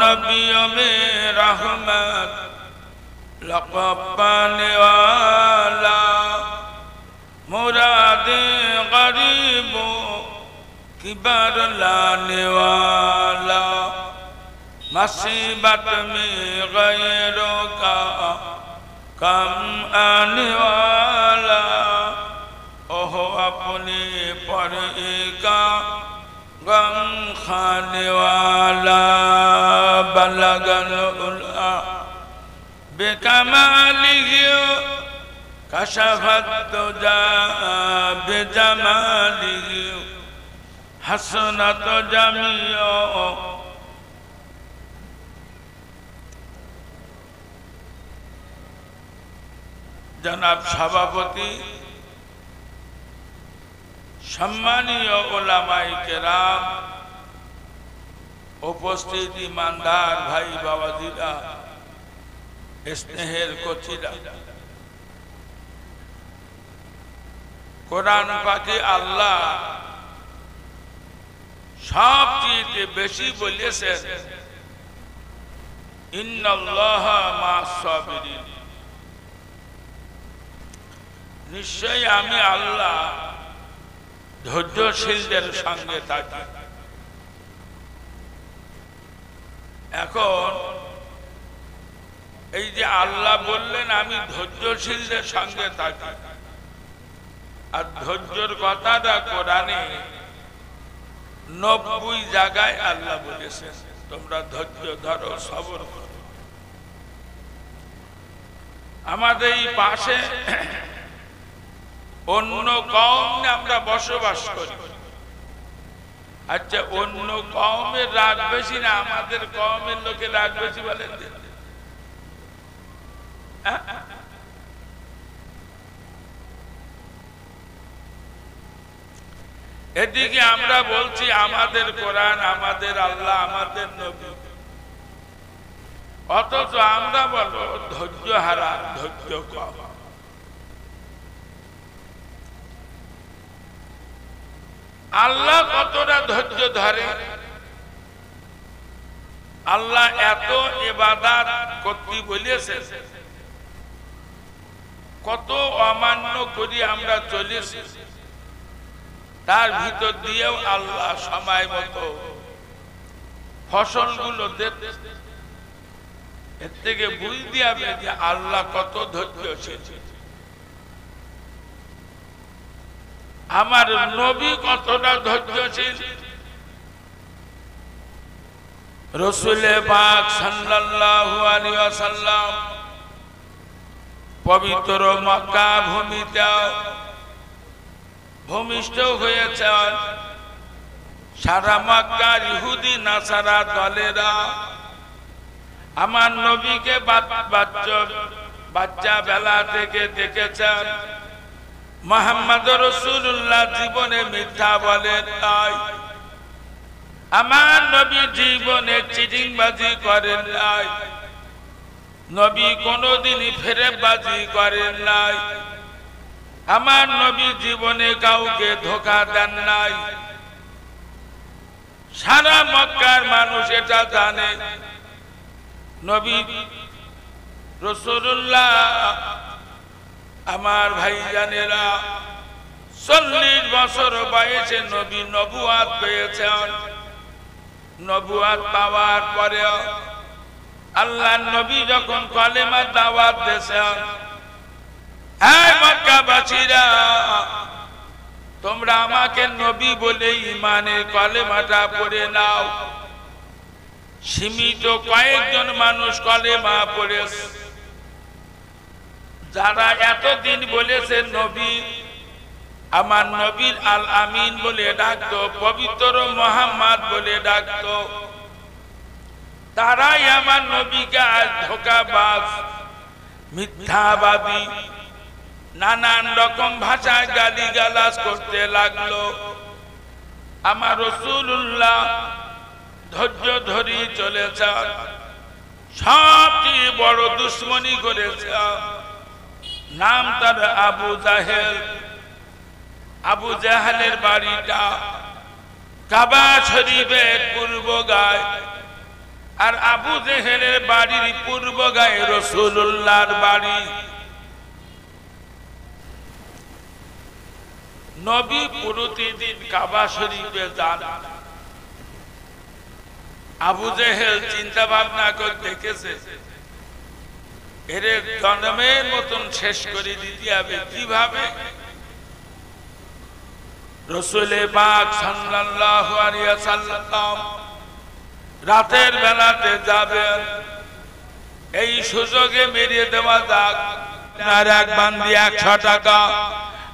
नबी में रहमत लक़ब पाने वाला मुराद गरीबों की बरलाने वाला मुसीबत में गैरों का कम आने वाला ओह अपने पर का गम खाने वाला बलगल उला बेकमालिही कशफत तुजा बेजमालिही हसनत जमियो जनाब सभापति सम्मानीय उलामाए केराम উপস্থিত ইমানদার ভাই বাবাজিরা, স্নেহের কচিরা, কোরআন পাকে আল্লাহ সবচেয়ে বেশি বলেছেন ইন্নাল্লাহা মা'আস সাবিরিন, নিশ্চয়ই আমি আল্লাহ ধৈর্যশীলদের সঙ্গে থাকি। এখন এই যে আল্লাহ বললেন আমি ধৈর্যশীলদের সঙ্গে থাকি, আর ধৈর্যর কথাটা কোরআনে 90 জায়গায় আল্লাহ বলেছেন তোমরা ধৈর্য ধরো, সবর করো। আমাদের এই পাশে অন্য কওমে আমরা বসবাস করি। আচ্ছা, অন্য কওমের রাগ বেশি না আমাদের কওমের লোকের রাগ বেশি বলেন? এদিকে আমরা বলছি আমাদের কোরআন, আমাদের আল্লাহ, আমাদের নবী, অথচ আমরা বলো ধৈর্য হারা, ধৈর্য কম। আল্লাহ কতটা ধৈর্য ধরে? আল্লাহ এত ইবাদত করতে বলেছেন, কত অমান্য করি আমরা চলেছি, তার ভিতর দিয়েও আল্লাহ সময় মতো ফসলগুলো দিতে। এর থেকে বুঝতে হবে যে আল্লাহ কত ধৈর্যশীল, আমার নবী কতটা ধৈর্যশীল। রাসূল পাক সাল্লাল্লাহু আলাইহি ওয়াসাল্লাম পবিত্র মক্কা ভূমিতে ভূমিষ্ঠ হয়েছেন। সারা মক্কার ইহুদি নাসারা দলেরা আমার নবীকে বাচ্চা বেলা থেকে দেখেছেন। মুহাম্মদ রাসূলুল্লাহ জীবনে মিথ্যা বলেন নাই, আমার নবী জীবনে চিটিংবাজি করেন নাই, নবী কোনদিনই ফেরেববাজি করেন নাই, আমার নবী জীবনে কাউকে ধোঁকা দেন নাই। সারা মক্কার মানুষ এটা জানে। নবী রাসূলুল্লাহ আমার ভাইজানেরা 40 বছর বয়সে নবী নবুয়াত পেয়েছেন। নবুয়াত পাওয়ার পরে আল্লাহর নবী যখন কলেমা দাওয়াত দিয়েছেন, হে মক্কাবাসীরা, তোমরা আমাকে নবী বলে ঈমানের কলেমাটা পড়ে নাও। সীমিত কয়েকজন মানুষ কলেমা পড়েছে। যারা এতদিন বলেছে নবী, আমার নবীর আল আমিন বলে ডাকতো, পবিত্র মুহাম্মদ বলে ডাকতো, তারাই আমার নবীকে আজ ধোঁকাবাজ, মিথ্যাবাদী, নানান রকম ভাষায় গালিগালাজ করতে লাগলো। আমার রাসূলুল্লাহ ধৈর্য ধরে চলেছে। সবচেয়ে বড় দুশ্মনী করেছে, নাম তার আবু জাহেল। আবু জাহেলের বাড়িটা কাবা শরীফের পূর্ব গায়ে, আর আবু জাহেলের বাড়ির পূর্ব গায়ে রাসূলুল্লাহর বাড়ি। নবী প্রতিদিন কাবা শরীফে যান। আবু জাহেল চিন্তা ভাবনা করে দেখেছে, এরে জন্মের মতন শেষ করে দিতে হবে। কিভাবে? রাসূল পাক সাল্লাল্লাহু আলাইহি ওয়াসাল্লাম রাতের বেলাতে যাবেন, এই সুযোগে মেরে দেওয়া যাক। আর এক বান্দি 100 টাকা,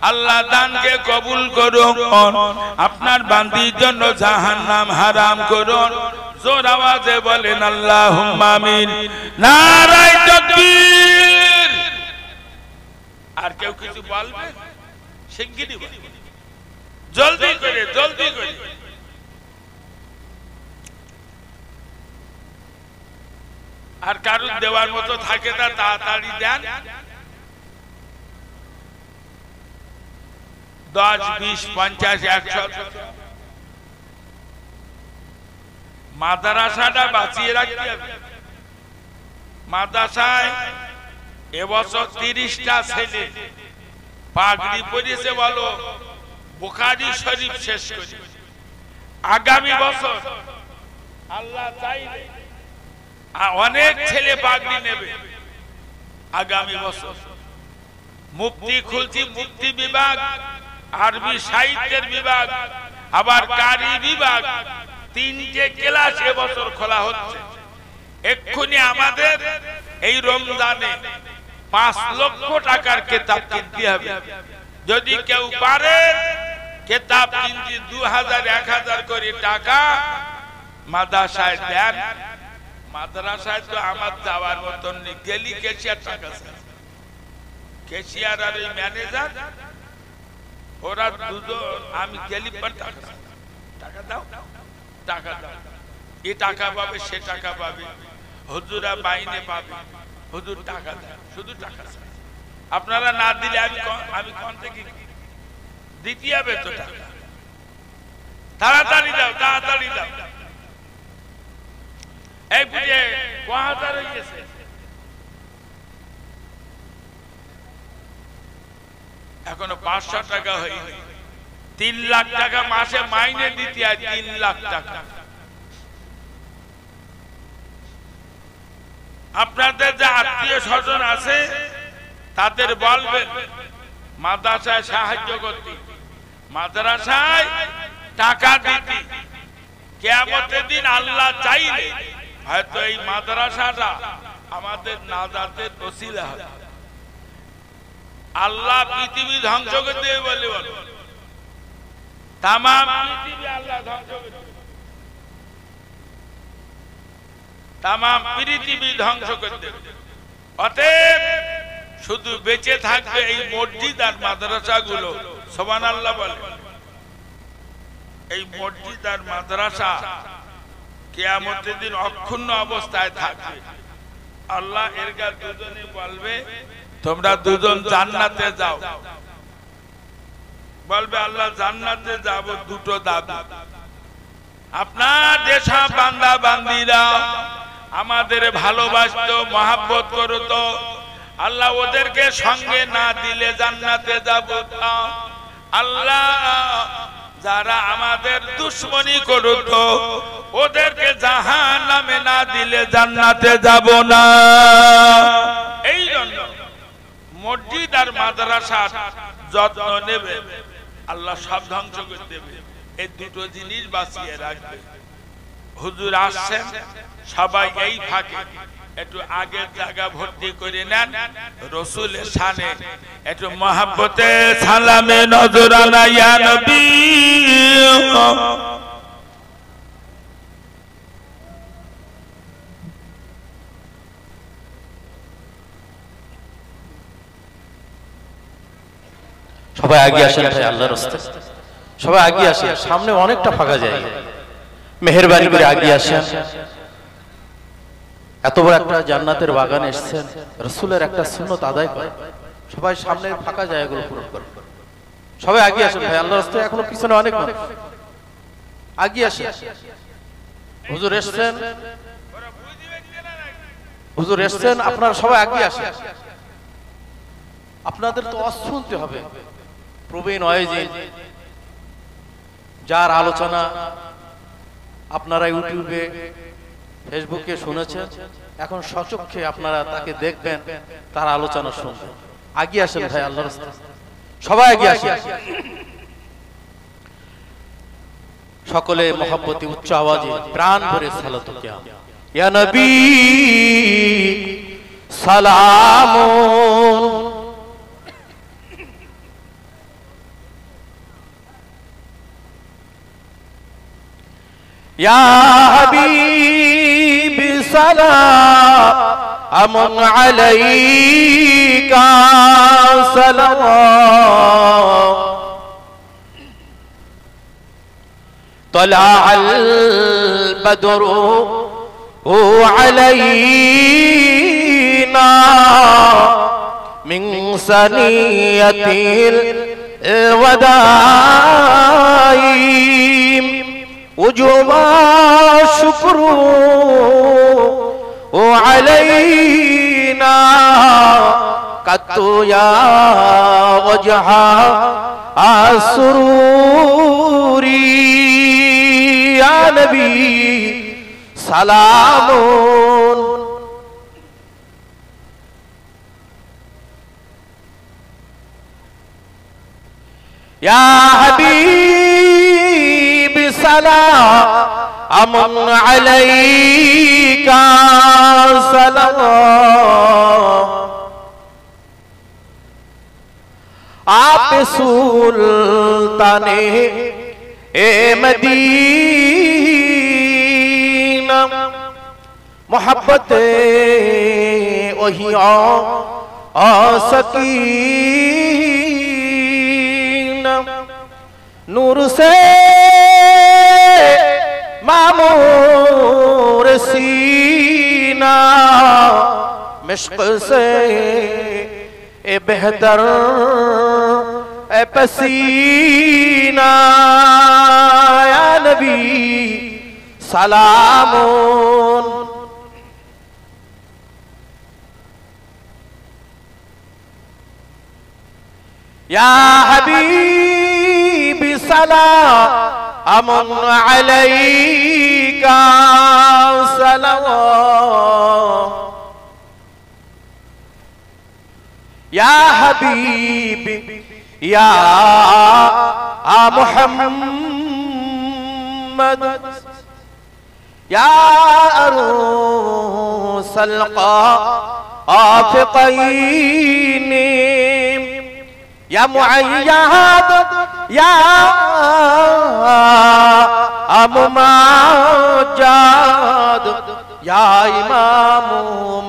আল্লাহ দানকে কবুল করুন, আপনার বান্দির জন্য জাহান্নাম হারাম করুন। জোর আওয়াজে বলেন আল্লাহুম্মা আমিন। নারায়ে তাকবীর। আর কেউ কিছু বলবে? শিগগিরই বলবে, জলদি করে, জলদি করে। আর কারুর দেওয়ার মতো থাকে না তাড়াতাড়ি দেন। 10, 20, 50, 100 মাদ্রাসাটা বাঁচিয়ে রাখতে হবে। মাদ্রাসায় এবছর 30টা ছেলে পাগড়ি পরেছে, বলো বুখারী শরীফ শেষ করে। আগামী বছর আল্লাহ চাইলে অনেক ছেলে পাগড়ি নেবে। আগামী বছর মুফতি খুলছি, মুফতি বিভাগ, আরবি সাহিত্যের বিভাগ, আবার কারি বিভাগ, 3টে ক্লাস এবছর খোলা হচ্ছে। এক্ষুনি আমাদের এই রমজানে 5 লক্ষ টাকার কিতাব কিনতে হবে। যদি কেউ পারে কিতাব কিনতে 2000, 1000 করে টাকা মাদ্রাসায় দেন। মাদ্রাসায় তো আমার যাওয়ার মতন নেই, গেলি কেশিয়ার টাকা চাই। কেশিয়ার আর ওই ম্যানেজার ওরা দুজন, আমি গেলি টাকা দাও, টাকা দাও, এ টাকা পাবে, সে টাকা পাবে, হুজুরা বাইনে পাবে, হুজুর টাকা দেয়, শুধু টাকা চাই। আপনারা না দিলে আমি কোন থেকে দিতে হবে তো টাকা? তাড়াতাড়ি দাও, তাড়াতাড়ি দাও। এই বুঝে 5000 হয়ে গেছে। এখনো 500 টাকা হয়নি। 3 লাখ টাকা মাসে মাইনে দিতে হয়, 3 লাখ টাকা। আপনাদের যে আত্মীয় স্বজন আছে তাদের বলবেন মাদ্রাসায় সাহায্য করতে, মাদ্রাসায় টাকা দিতে। কিয়ামতের দিন আল্লাহ চাইলে হয়তো এই মাদ্রাসাটা আমাদের নাজাতের ওসিলা হবে। আল্লাহ পৃথিবী ধ্বংস করে দেবে বলে বলো, তামাম পৃথিবী আল্লাহ ধ্বংস করে দেবে, তামাম পৃথিবী ধ্বংস করে দেবে। অতএব শুধু বেঁচে থাকবে এই মসজিদ আর মাদ্রাসা গুলো। সুবহানাল্লাহ বলে। এই মসজিদ আর মাদ্রাসা কিয়ামতের দিন অক্ষুণ্ণ অবস্থায় থাকবে। আল্লাহ এরগা দুজনে বলবে তোমরা দুজন জান্নাতে যাও। বলবে আল্লাহ জান্নাতে যাব, দুটো দাবি। আপনার যেসব বান্দা বান্দিরা আমাদের ভালোবাসতো, মহাব্বত করতো, আল্লাহ ওদেরকে সঙ্গে না দিলে জান্নাতে যাব না। আল্লাহ যারা আমাদের দুশমনি করতো ওদেরকে জাহান্নামে না দিলে জান্নাতে যাব না। এই জন্য মসজিদ আর মাদ্রাসার যত্ন নেবে, আল্লাহ সব ধ্বংস করে দেবে। এই দুটো জিনিস বাঁচিয়ে রাখবে। হুজুর আসছেন, সবাই এই ফাঁকে একটু আগের জায়গা ভর্তি করে নেন। রাসূলের শানে একটু মহব্বতে সালামে নজরানা ইয়া নবী। সবাই আগে আসেন ভাই, আল্লাহর রাস্তায় সবাই আগে আসেন। সামনে অনেকটা ফাঁকা জায়গা, মেহেরবানি করে আগে আসেন। এত বড় একটা জান্নাতের বাগানে এসেছেন, রাসূলের একটা সুন্নত আদায় করে। সবাই সামনে ফাঁকা জায়গাগুলো পূরণ করে। সবাই আগে আসেন ভাই, আল্লাহর রাস্তায় এখনো পিছনে অনেক মানুষ। আগে আসেন। হুজুর এসেছেন, হুজুর এসেছেন, আপনারা সবাই আগে আসেন। আপনাদের তো ওয়াজ শুনতে হবে। প্রবীণ ওয়াইজি যার আলোচনা আপনারা ইউটিউবে, ফেসবুকে শুনেছেন, এখন সচক্ষে আপনারা তাকে দেখবেন, তার আলোচনা শুনবেন। আগে আসেন ভাই, আল্লাহর রাস্তায় সবাই আগে আসেন। সকলে মহব্বতে উচ্চ আওয়াজে প্রাণ ভরে সালাত কিয়া ইয়া নবী সালামুন। या हबीब सलाम अलैका सलाम तला अल बदरु علينا من سنية الوداع وجوب الشكر علينا قد يا وجه السرور يا نبي سلام يا حبيب سلام عليك سلام आप सुल्ताने ए मदीना मोहब्बत वही आ सकीना नूर से मामूर सीना मिश्क से ए बेहतर ए पसीना या नबी सलामुन या हबीब सलामुन अलैका सलाम या हबीब या मुहम्मद या अरूसल क़ाफ़िक़ैन या मुअय्यद या मुमाज्जद या इमाम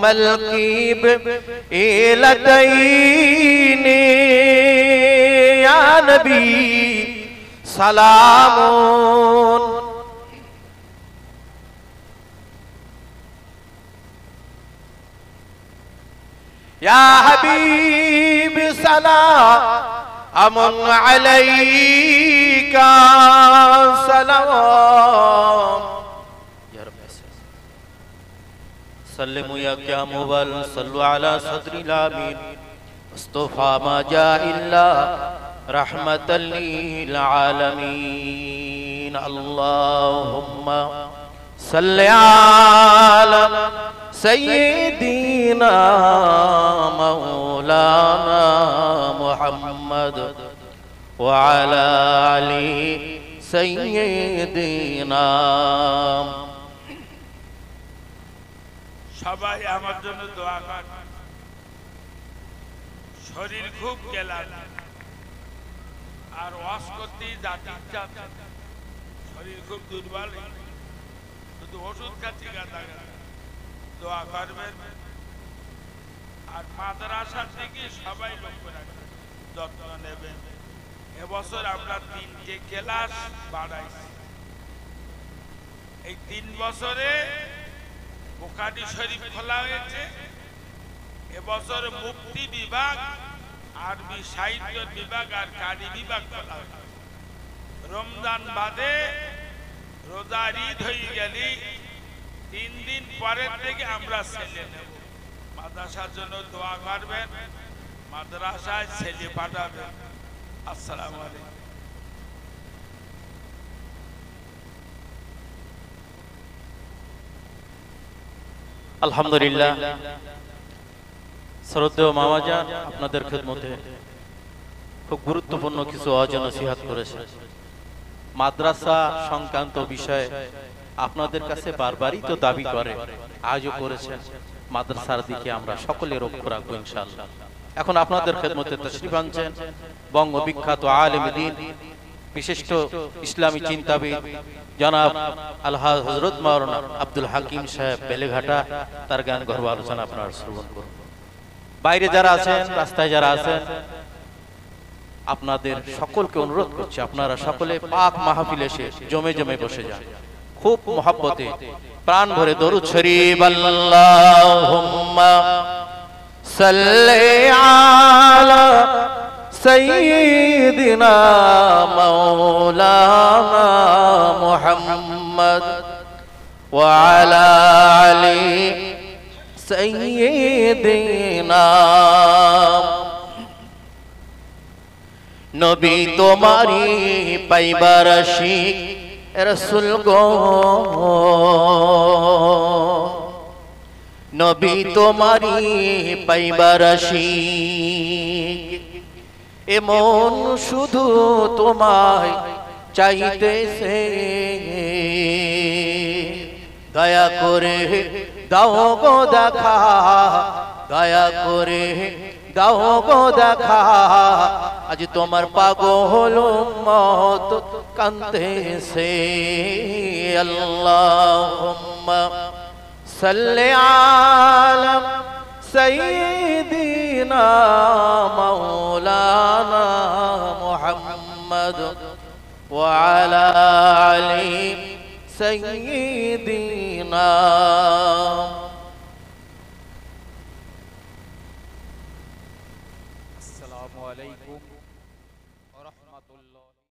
मलकीब इलतैन या नबी सलामुन या हबीब सलामुन अलैका सलाम सल्लमु या क्या मुबल सल्लु अला सदरिल आमीन मुस्तफा मा जा इल्ला रहमतल लिल आलमीन अल्लाहुम्मा सल्लि अला सय्यिदीना मौलाना मुहम्मद व अला आलि सय्यिदीना সবাই আমার জন্য দোয়া করেন শরীর খুব ক্লান্ত আর ওয়াজ করতে যাতে ইচ্ছা শরীর খুব দুর্বল শুধু ওষুধ খাচ্ছি গাদা দোয়া করবেন আর মাদ্রাসার থেকে সবাই লক্ষ্য রাখবেন যত্ন নেবেন এবছর আমরা 3টে ক্লাস বাড়াইছি এই 3 বছরে বুখারী শরীফ খোলা হয়েছে এবছর মুক্তি বিভাগ আরবি সাহিত্য বিভাগ আর কারি বিভাগ খোলা হয়েছে রমজান বাদে রোজার ঈদ হয়ে গেলে 3 দিন পরের থেকে আমরা ছেলে নেব মাদ্রাসার জন্য দোয়া করবেন মাদ্রাসায় ছেলে পাঠাবেন আসসালামু আলাইকুম আলহামদুলিল্লাহ শ্রদ্ধেয় মামাজান আপনাদের খেদমতে খুব গুরুত্বপূর্ণ কিছু ওয়াজ নসিহত করেছেন মাদ্রাসা সংক্রান্ত বিষয়ে আপনাদের কাছে বারবারই তো দাবি করে আজও করেছেন মাদ্রাসার দিকে আমরা সকলে লক্ষ্য রাখবো ইনশাআল্লাহ এখন আপনাদের খেদমতে তশরিফ আনছেন বঙ্গ বিখ্যাত আলেম দ্বীন বিশিষ্ট ইসলামী চিন্তাবিদ জনাব আলহাজ হযরত মাওলানা আব্দুল হাকিম সাহেব বেলেঘাটা তার গান গর্ব আলোচনা আপনারা শ্রবণ করুন বাইরে যারা আছেন রাস্তায় যারা আছেন আপনাদের সকলকে অনুরোধ করছি আপনারা সকলে পাক মাহফিলে এসে জমে জমে বসে যান খুব মহব্বতে প্রাণ ভরে দরুদ শরীফ আল্লাহুম্মা সাল্লি আলা সাইয়্যিদিনা মাওলানা মুহাম্মদ ওয়া আলা আলি সাইয়্যিদিনা। নবী তোমারি পাইবার আশিক রাসূল গো, নবী তোমারি পাইবার আশিক, এমন শুধু তোমায় চাইতেছে, দয়া করে দাও গো দেখা, দয়া করে দাও গো দেখা, আজ তোমার পাগল উম্মত কাঁদতেছে। আল্লাহুম্মা সাল্লি আলা সাইয়্যিদিনা মাওলানা মুহাম্মদ ওয়া আলা আলি সাইয়্যিদিনা। আসসালামু আলাইকুম ওয়া রাহমাতুল্লাহ।